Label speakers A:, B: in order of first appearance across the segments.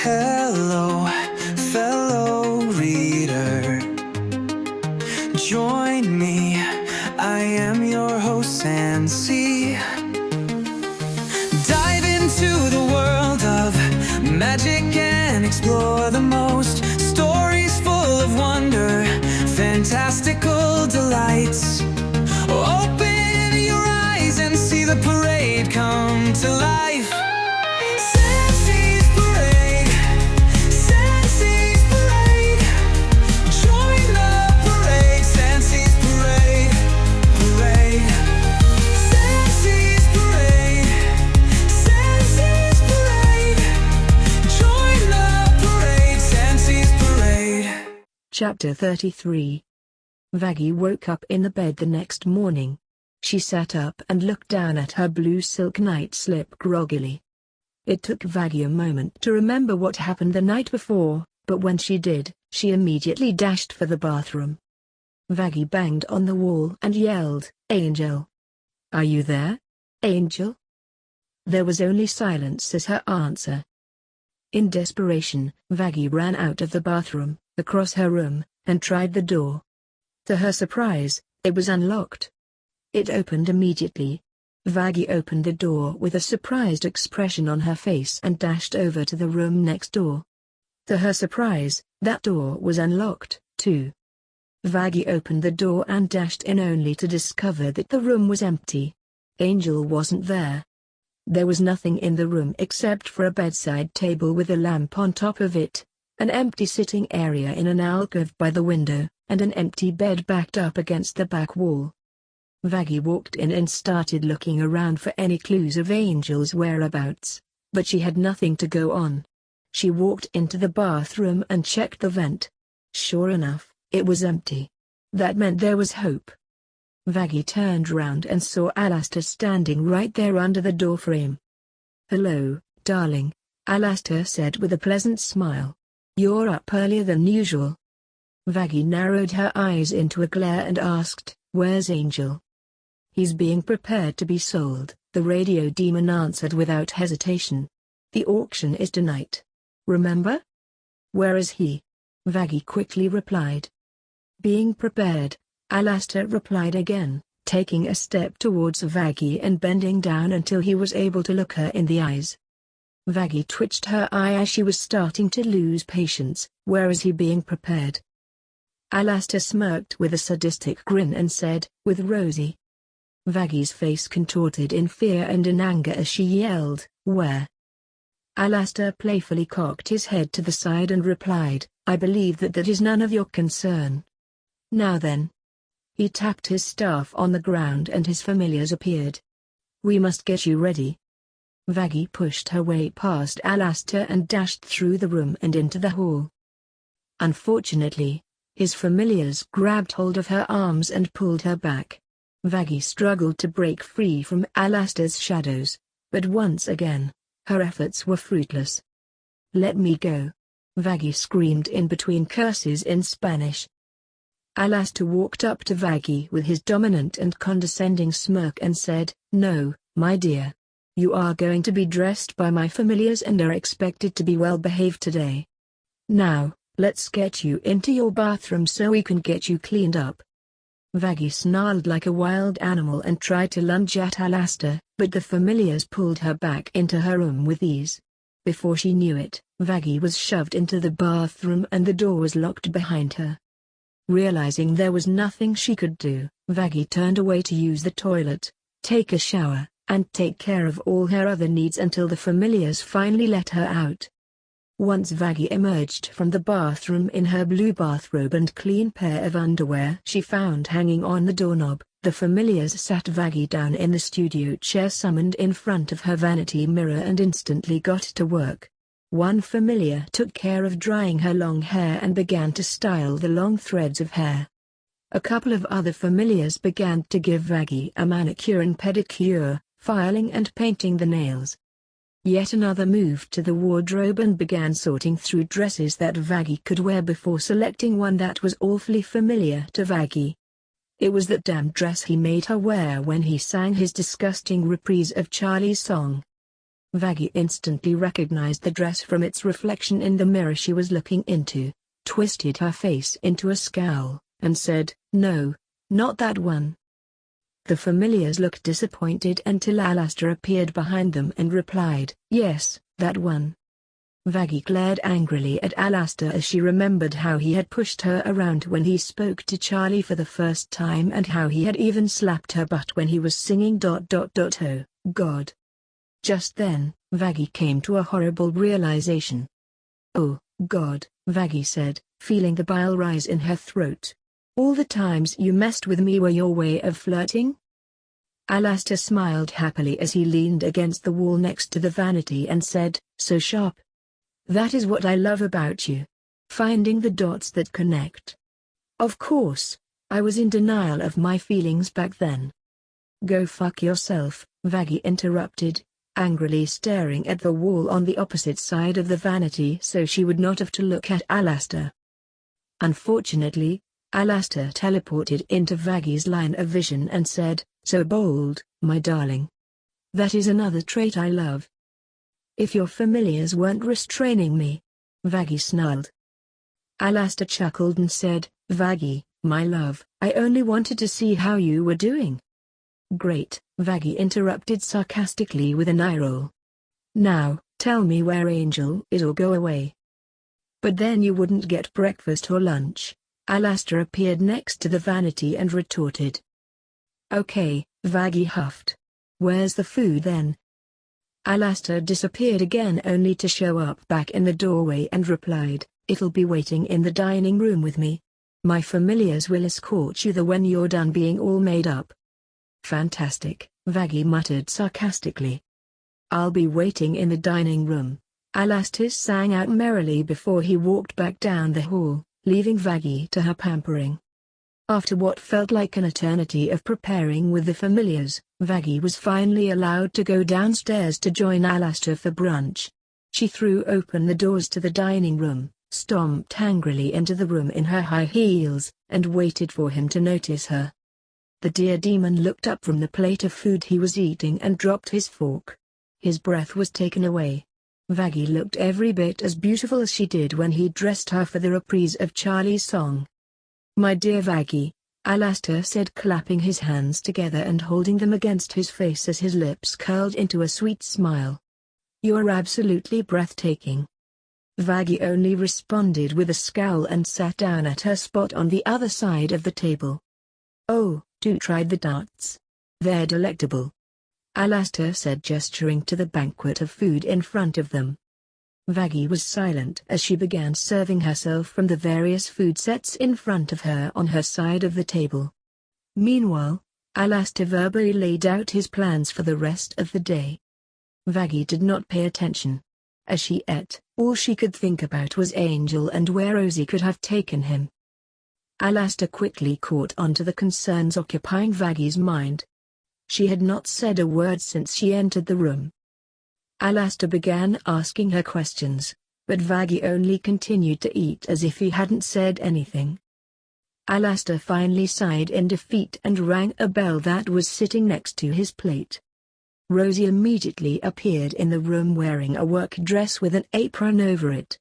A: Hello, fellow reader. Join me, I am your host, Sansi. Dive into the world of magic and explore the most stories full of wonder, fantastical delights. Open your eyes and see the parade come to life. Sansi's parade, Sansi's parade. Join the parade, Sansi's parade, parade. Sansi's parade, Sansi's parade. Join the parade, Sansi's parade.
B: Chapter 33. Vaggie woke up in the bed the next morning. She sat up and looked down at her blue silk night slip groggily. It took Vaggie a moment to remember what happened the night before, but when she did, she immediately dashed for the bathroom. Vaggie banged on the wall and yelled, "Angel! Are you there? Angel?" There was only silence as her answer. In desperation, Vaggie ran out of the bathroom, across her room, and tried the door. To her surprise, it was unlocked. It opened immediately. Vaggie opened the door with a surprised expression on her face and dashed over to the room next door. To her surprise, that door was unlocked, too. Vaggie opened the door and dashed in only to discover that the room was empty. Angel wasn't there. There was nothing in the room except for a bedside table with a lamp on top of it, an empty sitting area in an alcove by the window, and an empty bed backed up against the back wall. Vaggie walked in and started looking around for any clues of Angel's whereabouts, but she had nothing to go on. She walked into the bathroom and checked the vent. Sure enough, it was empty. That meant there was hope. Vaggie turned round and saw Alastor standing right there under the doorframe. "Hello, darling," Alastor said with a pleasant smile. "You're up earlier than usual." Vaggie narrowed her eyes into a glare and asked, "Where's Angel?" "He's being prepared to be sold," the radio demon answered without hesitation. "The auction is tonight. Remember?" "Where is he?" Vaggie quickly replied. "Being prepared," Alastor replied again, taking a step towards Vaggie and bending down until he was able to look her in the eyes. Vaggie twitched her eye as she was starting to lose patience. "Where is he being prepared?" Alastor smirked with a sadistic grin and said, "With Rosie." Vaggie's face contorted in fear and in anger as she yelled, "Where?" Alastor playfully cocked his head to the side and replied, "I believe that is none of your concern. Now then." He tapped his staff on the ground and his familiars appeared. "We must get you ready." Vaggie pushed her way past Alastor and dashed through the room and into the hall. Unfortunately, his familiars grabbed hold of her arms and pulled her back. Vaggie struggled to break free from Alastor's shadows, but once again, her efforts were fruitless. "Let me go!" Vaggie screamed in between curses in Spanish. Alastor walked up to Vaggie with his dominant and condescending smirk and said, "No, my dear. You are going to be dressed by my familiars and are expected to be well behaved today. Now, let's get you into your bathroom so we can get you cleaned up." Vaggie snarled like a wild animal and tried to lunge at Alastor, but the familiars pulled her back into her room with ease. Before she knew it, Vaggie was shoved into the bathroom and the door was locked behind her. Realizing there was nothing she could do, Vaggie turned away to use the toilet, take a shower, and take care of all her other needs until the familiars finally let her out. Once Vaggie emerged from the bathroom in her blue bathrobe and clean pair of underwear she found hanging on the doorknob, the familiars sat Vaggie down in the studio chair summoned in front of her vanity mirror and instantly got to work. One familiar took care of drying her long hair and began to style the long threads of hair. A couple of other familiars began to give Vaggie a manicure and pedicure, filing and painting the nails. Yet another moved to the wardrobe and began sorting through dresses that Vaggie could wear before selecting one that was awfully familiar to Vaggie. It was that damn dress he made her wear when he sang his disgusting reprise of Charlie's song. Vaggie instantly recognized the dress from its reflection in the mirror she was looking into, twisted her face into a scowl, and said, "No, not that one." The familiars looked disappointed until Alastor appeared behind them and replied, "Yes, that one." Vaggie glared angrily at Alastor as she remembered how he had pushed her around when he spoke to Charlie for the first time and how he had even slapped her butt when he was singing ... Oh, God. Just then, Vaggie came to a horrible realization. "Oh, God," Vaggie said, feeling the bile rise in her throat. "All the times you messed with me were your way of flirting?" Alastor smiled happily as he leaned against the wall next to the vanity and said, "So sharp. That is what I love about you. Finding the dots that connect." "Of course, I was in denial of my feelings back then." "Go fuck yourself," Vaggie interrupted, angrily staring at the wall on the opposite side of the vanity so she would not have to look at Alastor. Unfortunately, Alastor teleported into Vaggie's line of vision and said, "So bold, my darling. That is another trait I love." "If your familiars weren't restraining me," Vaggie snarled. Alastor chuckled and said, "Vaggie, my love, I only wanted to see how you were doing." "Great," Vaggie interrupted sarcastically with an eye roll. "Now, tell me where Angel is or go away." "But then you wouldn't get breakfast or lunch," Alastor appeared next to the vanity and retorted. "Okay," Vaggie huffed. "Where's the food then?" Alastor disappeared again only to show up back in the doorway and replied, "It'll be waiting in the dining room with me. My familiars will escort you there when you're done being all made up." "Fantastic," Vaggie muttered sarcastically. "I'll be waiting in the dining room," Alastor sang out merrily before he walked back down the hall, leaving Vaggie to her pampering. After what felt like an eternity of preparing with the familiars, Vaggie was finally allowed to go downstairs to join Alastor for brunch. She threw open the doors to the dining room, stomped angrily into the room in her high heels, and waited for him to notice her. The dear demon looked up from the plate of food he was eating and dropped his fork. His breath was taken away. Vaggie looked every bit as beautiful as she did when he dressed her for the reprise of Charlie's song. "My dear Vaggie," Alastor said, clapping his hands together and holding them against his face as his lips curled into a sweet smile. "You are absolutely breathtaking." Vaggie only responded with a scowl and sat down at her spot on the other side of the table. "Oh, do try the tarts. They're delectable," Alastor said, gesturing to the banquet of food in front of them. Vaggie was silent as she began serving herself from the various food sets in front of her on her side of the table. Meanwhile, Alastor verbally laid out his plans for the rest of the day. Vaggie did not pay attention. As she ate, all she could think about was Angel and where Rosie could have taken him. Alastor quickly caught on to the concerns occupying Vaggie's mind. She had not said a word since she entered the room. Alastor began asking her questions, but Vaggie only continued to eat as if he hadn't said anything. Alastor finally sighed in defeat and rang a bell that was sitting next to his plate. Rosie immediately appeared in the room wearing a work dress with an apron over it.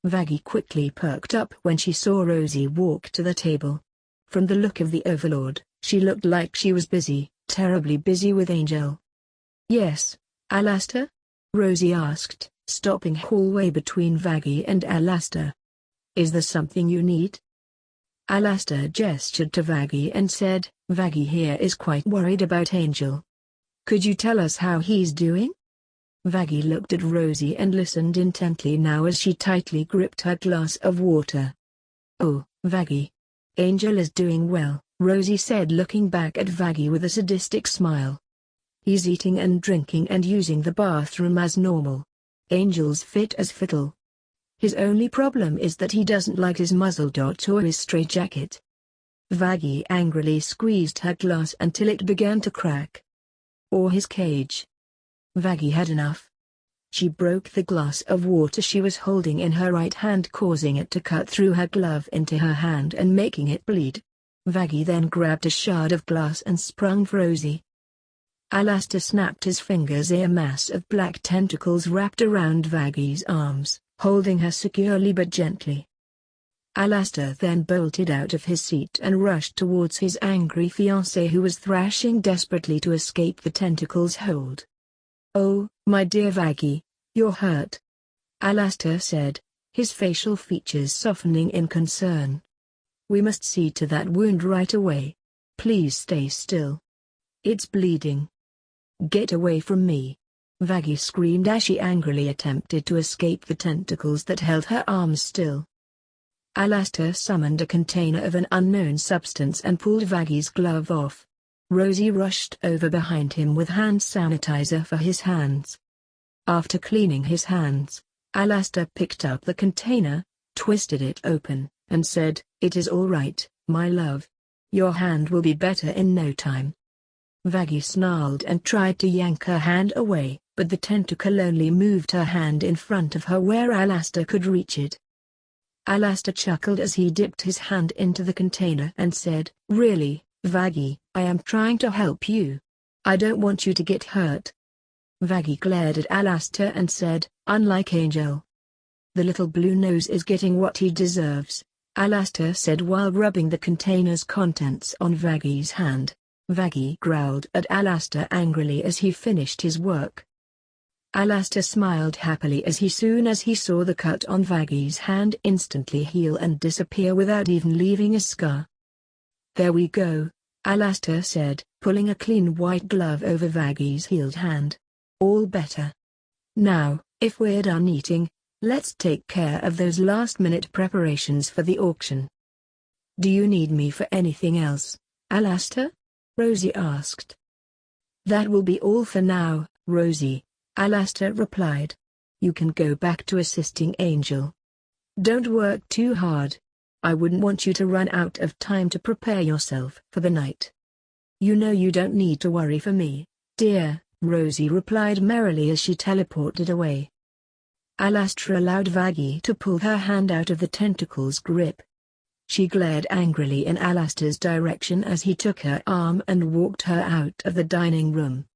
B: Vaggie quickly perked up when she saw Rosie walk to the table. From the look of the Overlord, she looked like she was busy, terribly busy with Angel. "Yes, Alastor?" Rosie asked, stopping hallway between Vaggie and Alastor. "Is there something you need?" Alastor gestured to Vaggie and said, "Vaggie here is quite worried about Angel. Could you tell us how he's doing?" Vaggie looked at Rosie and listened intently now as she tightly gripped her glass of water. "Oh, Vaggie. Angel is doing well," Rosie said, looking back at Vaggie with a sadistic smile. "He's eating and drinking and using the bathroom as normal. Angel's fit as fiddle. His only problem is that he doesn't like his muzzle dot or his straitjacket." Vaggie angrily squeezed her glass until it began to crack. "Or his cage." Vaggie had enough. She broke the glass of water she was holding in her right hand, causing it to cut through her glove into her hand and making it bleed. Vaggie then grabbed a shard of glass and sprung for Rosie. Alastor snapped his fingers. A mass of black tentacles wrapped around Vaggie's arms, holding her securely but gently. Alastor then bolted out of his seat and rushed towards his angry fiancée, who was thrashing desperately to escape the tentacles' hold. "Oh, my dear Vaggie, you're hurt," Alastor said, his facial features softening in concern. "We must see to that wound right away. Please stay still. It's bleeding." "Get away from me!" Vaggie screamed as she angrily attempted to escape the tentacles that held her arms still. Alastor summoned a container of an unknown substance and pulled Vaggie's glove off. Rosie rushed over behind him with hand sanitizer for his hands. After cleaning his hands, Alastor picked up the container, twisted it open, and said, "It is all right, my love. Your hand will be better in no time." Vaggie snarled and tried to yank her hand away, but the tentacle only moved her hand in front of her where Alastor could reach it. Alastor chuckled as he dipped his hand into the container and said, "Really, Vaggie, I am trying to help you. I don't want you to get hurt." Vaggie glared at Alastor and said, "Unlike Angel. The little blue nose is getting what he deserves," Alastor said while rubbing the container's contents on Vaggie's hand. Vaggie growled at Alastor angrily as he finished his work. Alastor smiled happily as soon as he saw the cut on Vaggie's hand instantly heal and disappear without even leaving a scar. "There we go," Alastor said, pulling a clean white glove over Vaggie's healed hand. "All better. Now, if we're done eating, let's take care of those last-minute preparations for the auction." "Do you need me for anything else, Alastor?" Rosie asked. "That will be all for now, Rosie," Alastor replied. "You can go back to assisting Angel. Don't work too hard. I wouldn't want you to run out of time to prepare yourself for the night." "You know you don't need to worry for me, dear," Rosie replied merrily as she teleported away. Alastor allowed Vaggie to pull her hand out of the tentacle's grip. She glared angrily in Alastor's direction as he took her arm and walked her out of the dining room.